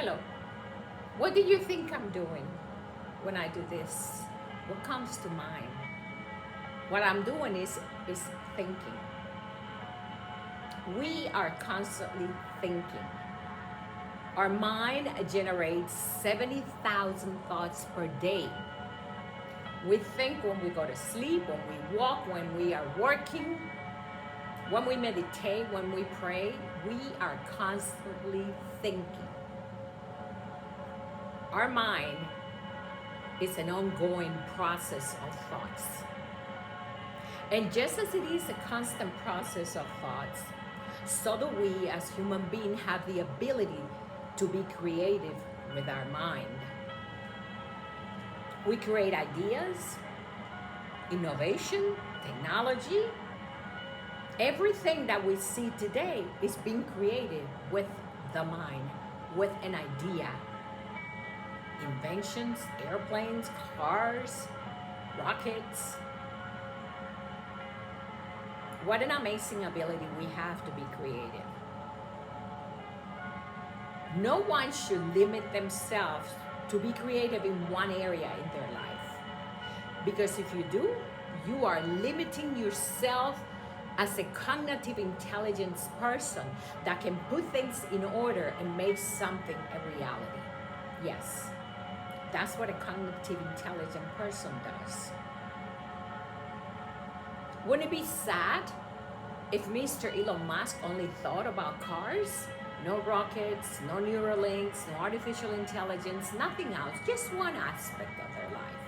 Hello. What do you think I'm doing when I do this? What comes to mind? What I'm doing is thinking. We are constantly thinking. Our mind generates 70,000 thoughts per day. We think when we go to sleep, when we walk, when we are working, when we meditate, when we pray. We are constantly thinking. Our mind is an ongoing process of thoughts. And just as it is a constant process of thoughts, so do we as human beings have the ability to be creative with our mind. We create ideas, innovation, technology. Everything that we see today is being created with the mind, with an idea. Inventions, airplanes, cars, rockets. What an amazing ability we have to be creative. No one should limit themselves to be creative in one area in their life. Because if you do, you are limiting yourself as a cognitive intelligence person that can put things in order and make something a reality. Yes, that's what a cognitive intelligent person does. Wouldn't it be sad if Mr. Elon Musk only thought about cars? No rockets, no Neuralinks, no artificial intelligence, nothing else, just one aspect of their life.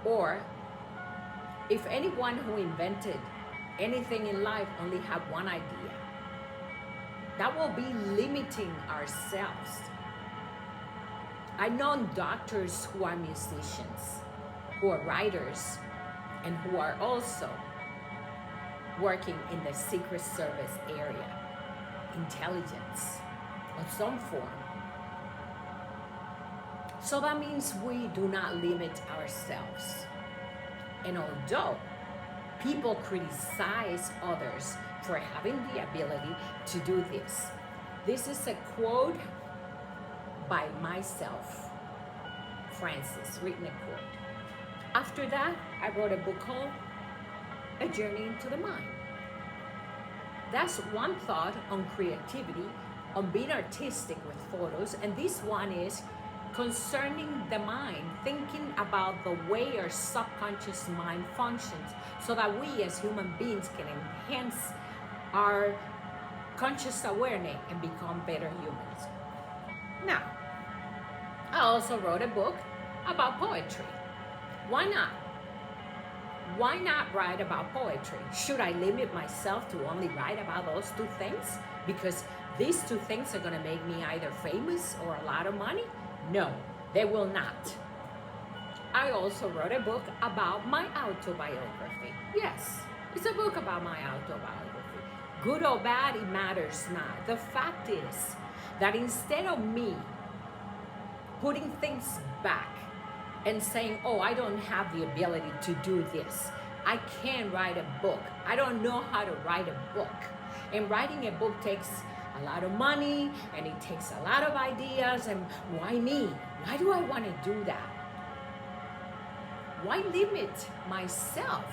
Or if anyone who invented anything in life only had one idea, that will be limiting ourselves. I know doctors who are musicians, who are writers, and who are also working in the Secret Service area, intelligence of some form. So that means we do not limit ourselves. And although people criticize others for having the ability to do this, this is a quote by myself, Francis, written a quote. After that, I wrote a book called A Journey into the Mind. That's one thought on creativity, on being artistic with photos, and this one is concerning the mind, thinking about the way our subconscious mind functions so that we as human beings can enhance our conscious awareness and become better humans. Now, I also wrote a book about poetry. Why not? Why not write about poetry? Should I limit myself to only write about those two things? Because these two things are going to make me either famous or a lot of money? No, they will not. I also wrote a book about my autobiography. Yes, it's a book about my autobiography. Good or bad, it matters not. The fact is that instead of me putting things back and saying, oh, I don't have the ability to do this, I can't write a book, I don't know how to write a book. And writing a book takes a lot of money, and it takes a lot of ideas, and why me? Why do I want to do that? Why limit myself?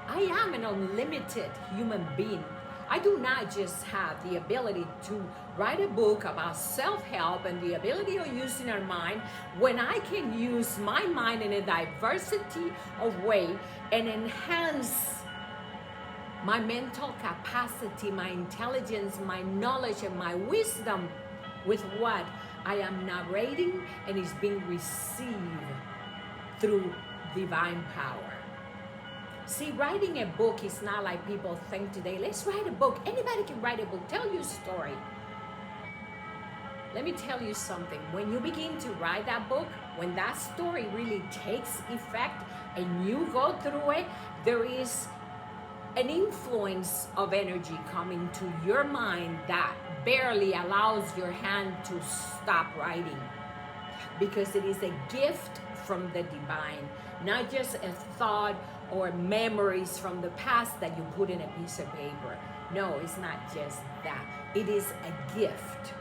I am an unlimited human being. I do not just have the ability to write a book about self-help and the ability of using our mind when I can use my mind in a diversity of way and enhance my mental capacity, my intelligence, my knowledge, and my wisdom with what I am narrating and is being received through divine power. See, writing a book is not like people think today. Let's write a book. Anybody can write a book. Tell your story. Let me tell you something. When you begin to write that book, when that story really takes effect and you go through it, there is an influence of energy coming to your mind that barely allows your hand to stop writing, because it is a gift from the divine, not just a thought or memories from the past that you put in a piece of paper. No, it's not just that. It is a gift.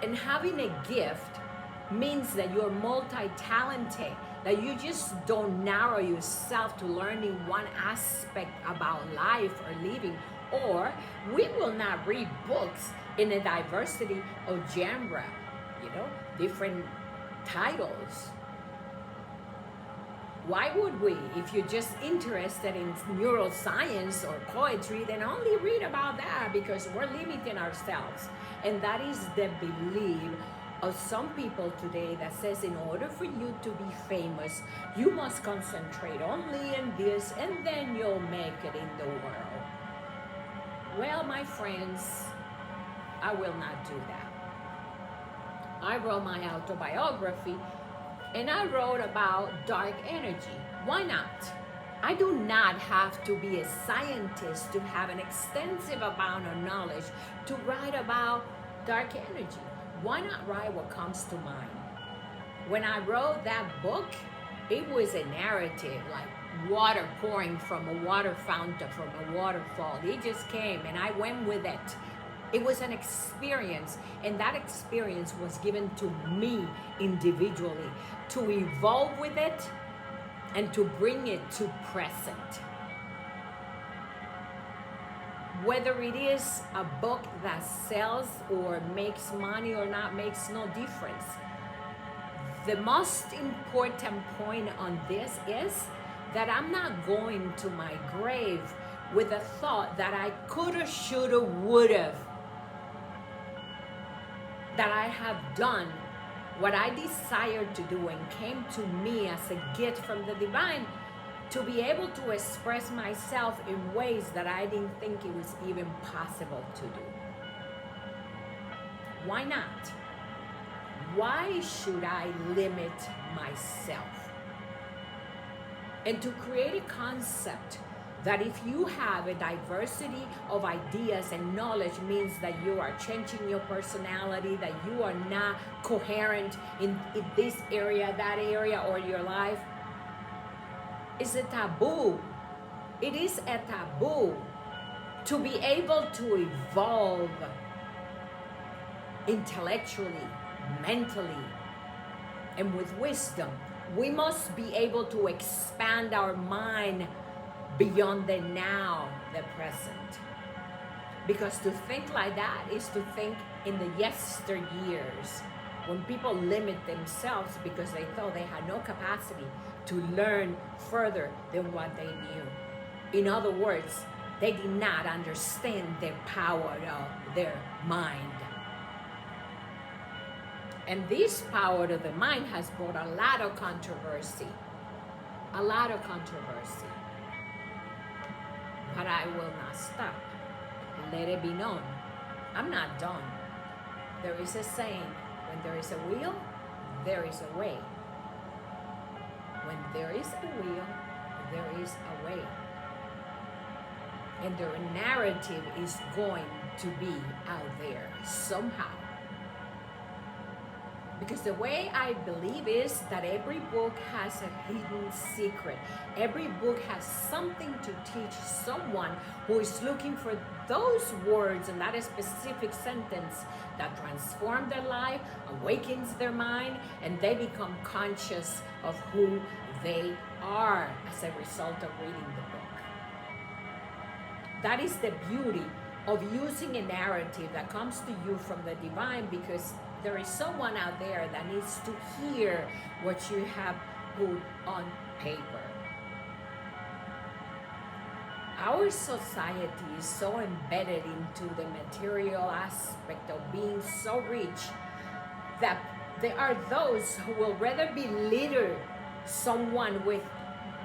And having a gift means that you're multi-talented, that you just don't narrow yourself to learning one aspect about life or living. Or we will not read books in a diversity of genre, different titles. Why would we? If you're just interested in neuroscience or poetry, then only read about that, because we're limiting ourselves. And that is the belief of some people today that says in order for you to be famous, you must concentrate only in this and then you'll make it in the world. Well, my friends, I will not do that. I wrote my autobiography and I wrote about dark energy. Why not? I do not have to be a scientist to have an extensive amount of knowledge to write about dark energy. Why not write what comes to mind? When I wrote that book, it was a narrative, like water pouring from a water fountain, from a waterfall. It just came and I went with it. It was an experience, and that experience was given to me individually to evolve with it and to bring it to present. Whether it is a book that sells or makes money or not makes no difference. The most important point on this is that I'm not going to my grave with a thought that I coulda, shoulda, woulda, that I have done what I desired to do and came to me as a gift from the divine to be able to express myself in ways that I didn't think it was even possible to do. Why not? Why should I limit myself? And to create a concept that if you have a diversity of ideas and knowledge means that you are changing your personality, that you are not coherent in this area, that area, or your life, is a taboo. It is a taboo to be able to evolve intellectually, mentally, and with wisdom. We must be able to expand our mind beyond the now, the present. Because to think like that is to think in the yesteryears, when people limit themselves because they thought they had no capacity to learn further than what they knew. In other words, they did not understand the power of their mind. And this power of the mind has brought a lot of controversy. A lot of controversy. But I will not stop. Let it be known. I'm not done. There is a saying, when there is a will, there is a way. When there is a will, there is a way. And the narrative is going to be out there somehow. Because the way I believe is that every book has a hidden secret. Every book has something to teach someone who is looking for those words and that specific sentence that transform their life, awakens their mind, and they become conscious of who they are as a result of reading the book. That is the beauty of using a narrative that comes to you from the divine, because there is someone out there that needs to hear what you have put on paper. Our society is so embedded into the material aspect of being so rich that there are those who will rather belittle someone with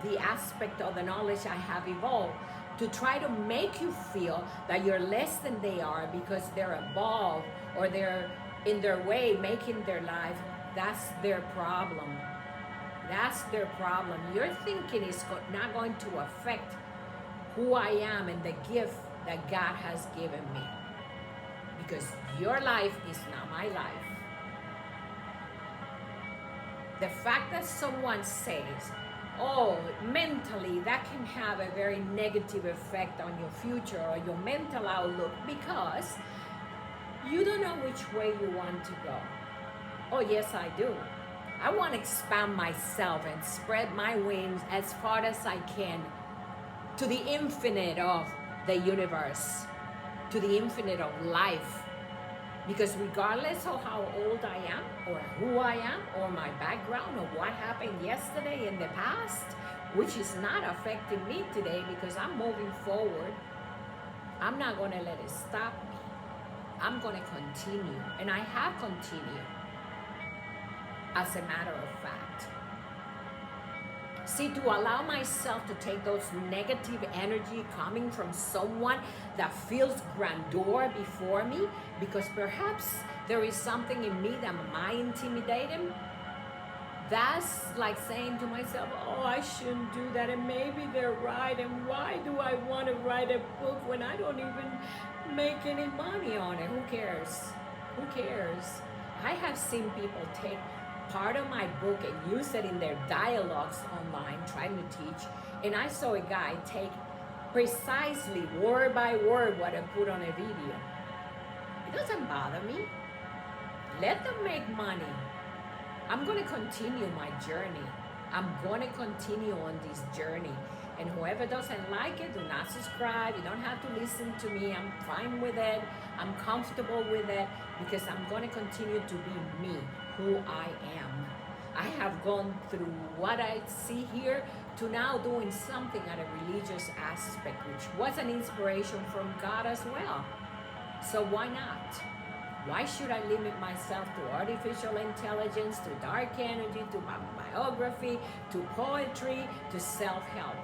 the aspect of the knowledge I have evolved to try to make you feel that you're less than they are because they're above or they're in their way making their life. That's their problem. That's their problem. Your thinking is not going to affect who I am and the gift that God has given me, because your life is not my life. The fact that someone says oh, mentally, that can have a very negative effect on your future or your mental outlook, because you don't know which way you want to go. Oh, yes, I do. I want to expand myself and spread my wings as far as I can to the infinite of the universe, to the infinite of life. Because regardless of how old I am, or who I am, or my background, or what happened yesterday in the past, which is not affecting me today because I'm moving forward, I'm not going to let it stop me. I'm going to continue. And I have continued, as a matter of fact. See, to allow myself to take those negative energy coming from someone that feels grandeur before me, because perhaps there is something in me that might intimidate him, that's like saying to myself, oh, I shouldn't do that, and maybe they're right, and why do I want to write a book when I don't even make any money on it? Who cares? Who cares? I have seen people take part of my book and use it in their dialogues online trying to teach, and I saw a guy take precisely word by word what I put on a video. It doesn't bother me. Let them make money. I'm going to continue my journey. I'm going to continue on this journey. And whoever doesn't like it, do not subscribe. You don't have to listen to me. I'm fine with it. I'm comfortable with it, because I'm going to continue to be me, who I am. I have gone through what I see here to now doing something at a religious aspect, which was an inspiration from God as well. So why not? Why should I limit myself to artificial intelligence, to dark energy, to biography, to poetry, to self-help?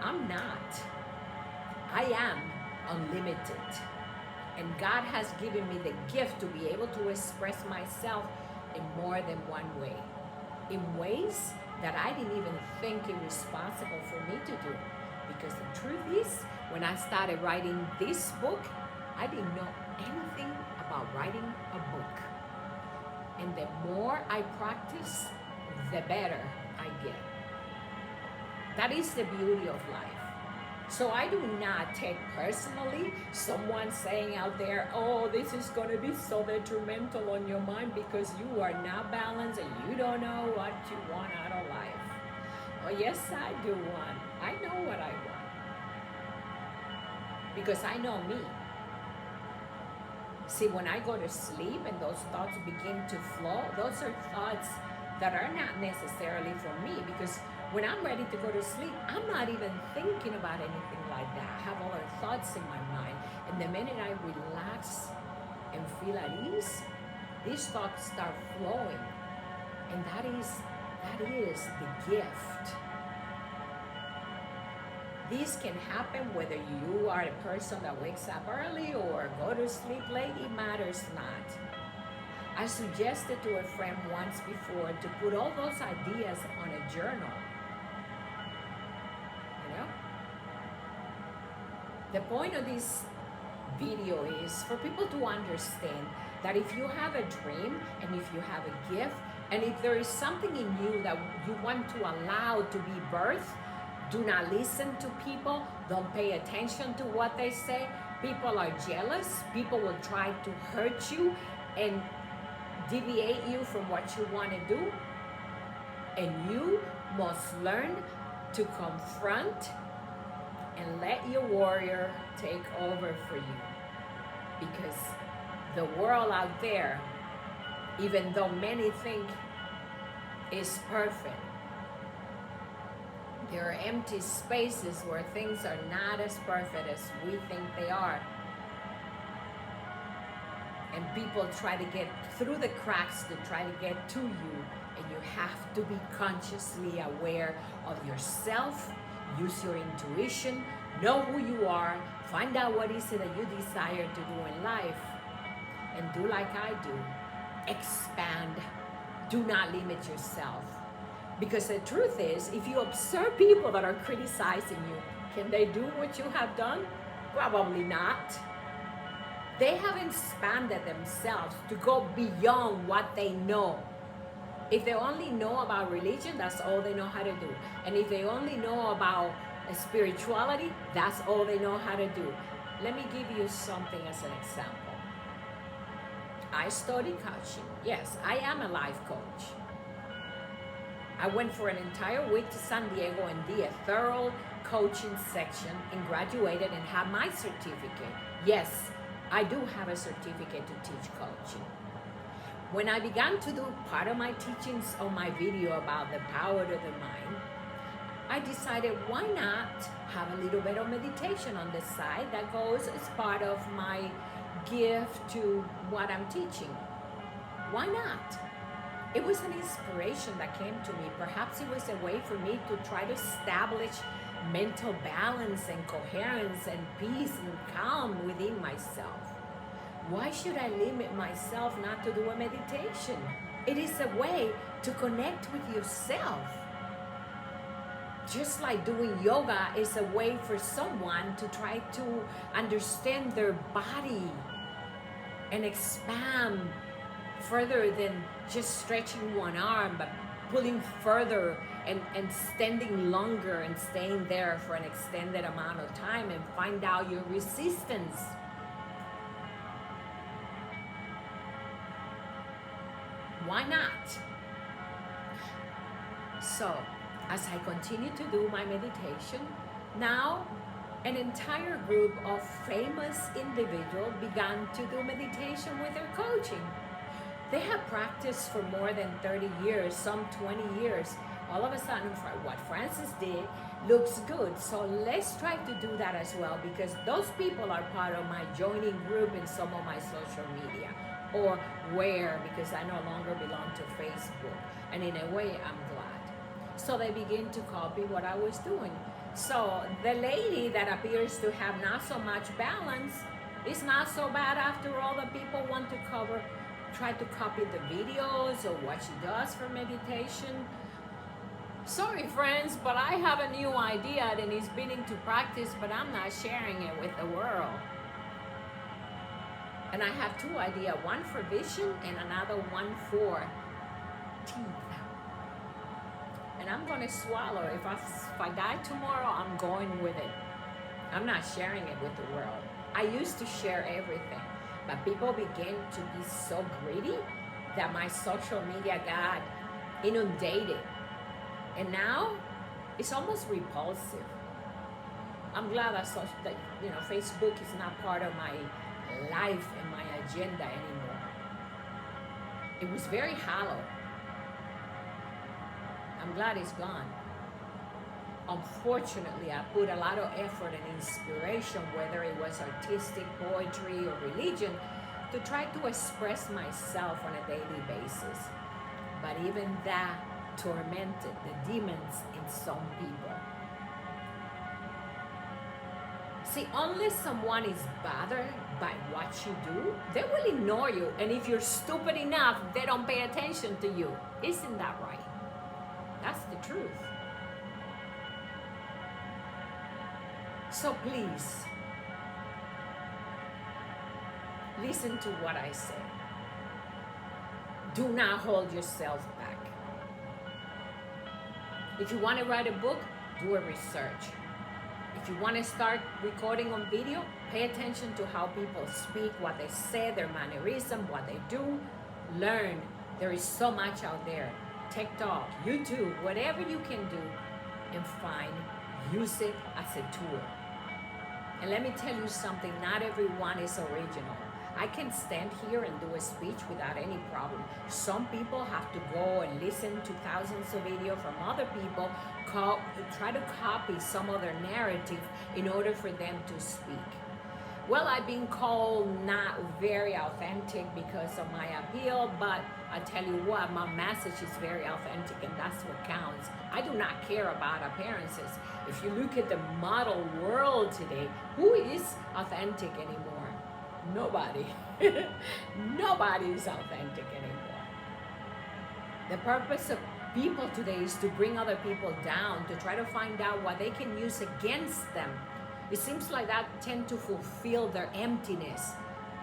I'm not. I am unlimited. And God has given me the gift to be able to express myself in more than one way. In ways that I didn't even think it was possible for me to do. Because the truth is, when I started writing this book, I didn't know anything about writing a book. And the more I practice, the better I get. That is the beauty of life. So I do not take personally someone saying out there, oh, this is going to be so detrimental on your mind because you are not balanced and you don't know what you want out of life. Oh, yes, I do want. I know what I want. Because I know me. See, when I go to sleep and those thoughts begin to flow, those are thoughts that are not necessarily for me, because when I'm ready to go to sleep, I'm not even thinking about anything like that. I have other thoughts in my mind. And the minute I relax and feel at ease, these thoughts start flowing. And that is the gift. This can happen whether you are a person that wakes up early or go to sleep late, it matters not. I suggested to a friend once before to put all those ideas on a journal. You know? The point of this video is for people to understand that if you have a dream and if you have a gift, and if there is something in you that you want to allow to be birthed, do not listen to people. Don't pay attention to what they say. People are jealous. People will try to hurt you and deviate you from what you want to do. And you must learn to confront and let your warrior take over for you. Because the world out there, even though many think is perfect, there are empty spaces where things are not as perfect as we think they are. And people try to get through the cracks to try to get to you. And you have to be consciously aware of yourself, use your intuition, know who you are, find out what is it that you desire to do in life, and do like I do. Expand. Do not limit yourself. Because the truth is, if you observe people that are criticizing you, can they do what you have done? Probably not. They have expanded themselves to go beyond what they know. If they only know about religion, that's all they know how to do. And if they only know about spirituality, that's all they know how to do. Let me give you something as an example. I study coaching. Yes, I am a life coach. I went for an entire week to San Diego and did a thorough coaching section and graduated and have my certificate. Yes, I do have a certificate to teach coaching. When I began to do part of my teachings on my video about the power of the mind, I decided why not have a little bit of meditation on the side that goes as part of my gift to what I'm teaching. Why not? It was an inspiration that came to me. Perhaps it was a way for me to try to establish mental balance and coherence and peace and calm within myself. Why should I limit myself not to do a meditation? It is a way to connect with yourself. Just like doing yoga is a way for someone to try to understand their body and expand further than just stretching one arm, but pulling further and standing longer and staying there for an extended amount of time and find out your resistance. Why not? So, as I continue to do my meditation, now an entire group of famous individuals began to do meditation with their coaching. They have practiced for more than 30 years, some 20 years. All of a sudden, what Francis did looks good. So let's try to do that as well, because those people are part of my joining group in some of my social media. Or where, because I no longer belong to Facebook. And in a way, I'm glad. So they begin to copy what I was doing. So the lady that appears to have not so much balance is not so bad after all. The people want to try to copy the videos or what she does for meditation. Sorry friends, but I have a new idea that is beginning to practice, but I'm not sharing it with the world. And I have two ideas, one for vision and another one for teeth. And I'm going to swallow. If I die tomorrow, I'm going with it. I'm not sharing it with the world. I used to share everything, but people began to be so greedy that my social media got inundated. And now it's almost repulsive. I'm glad that Facebook is not part of my life and my agenda anymore. It was very hollow. I'm glad it's gone. Unfortunately, I put a lot of effort and inspiration, whether it was artistic, poetry, or religion, to try to express myself on a daily basis. But even that tormented the demons in some people. See, unless someone is bothered by what you do, they will ignore you. And if you're stupid enough, they don't pay attention to you. Isn't that right? That's the truth. So please, listen to what I say. Do not hold yourself back. If you want to write a book, do a research. If you want to start recording on video, pay attention to how people speak, what they say, their mannerism, what they do. Learn. There is so much out there. TikTok, YouTube, whatever you can do, and use it as a tool. And let me tell you something, not everyone is original. I can stand here and do a speech without any problem. Some people have to go and listen to thousands of videos from other people, try to copy some other narrative in order for them to speak. Well, I've been called not very authentic because of my appeal, but I tell you what, my message is very authentic, and that's what counts. I do not care about appearances. If you look at the model world today, who is authentic anymore? Nobody. Nobody is authentic anymore. The purpose of people today is to bring other people down, to try to find out what they can use against them. It seems like that tend to fulfill their emptiness.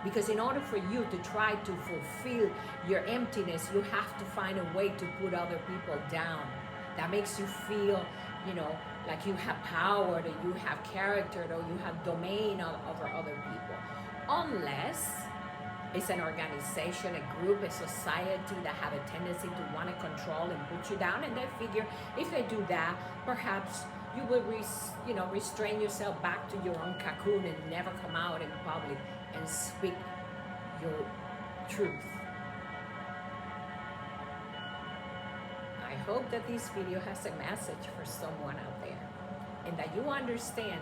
Because in order for you to try to fulfill your emptiness, you have to find a way to put other people down. That makes you feel, you know, like you have power, that you have character, or you have domain over other people. Unless it's an organization, a group, a society that have a tendency to want to control and put you down, and they figure if they do that, perhaps you will restrain yourself back to your own cocoon and never come out in public and speak your truth. I hope that this video has a message for someone out there, and that you understand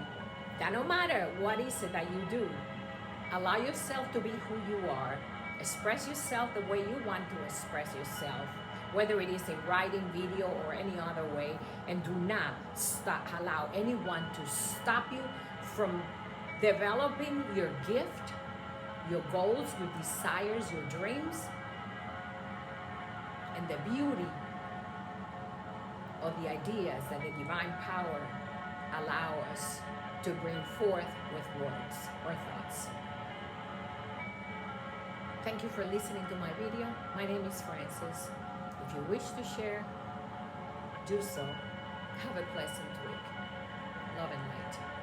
that no matter what is it that you do, allow yourself to be who you are. Express yourself the way you want to express yourself, whether it is in writing, video, or any other way. And do not allow anyone to stop you from developing your gift, your goals, your desires, your dreams, and the beauty of the ideas that the divine power allow us to bring forth with words or thoughts. Thank you for listening to my video. My name is Francis. If you wish to share, do so. Have a pleasant week. Love and light.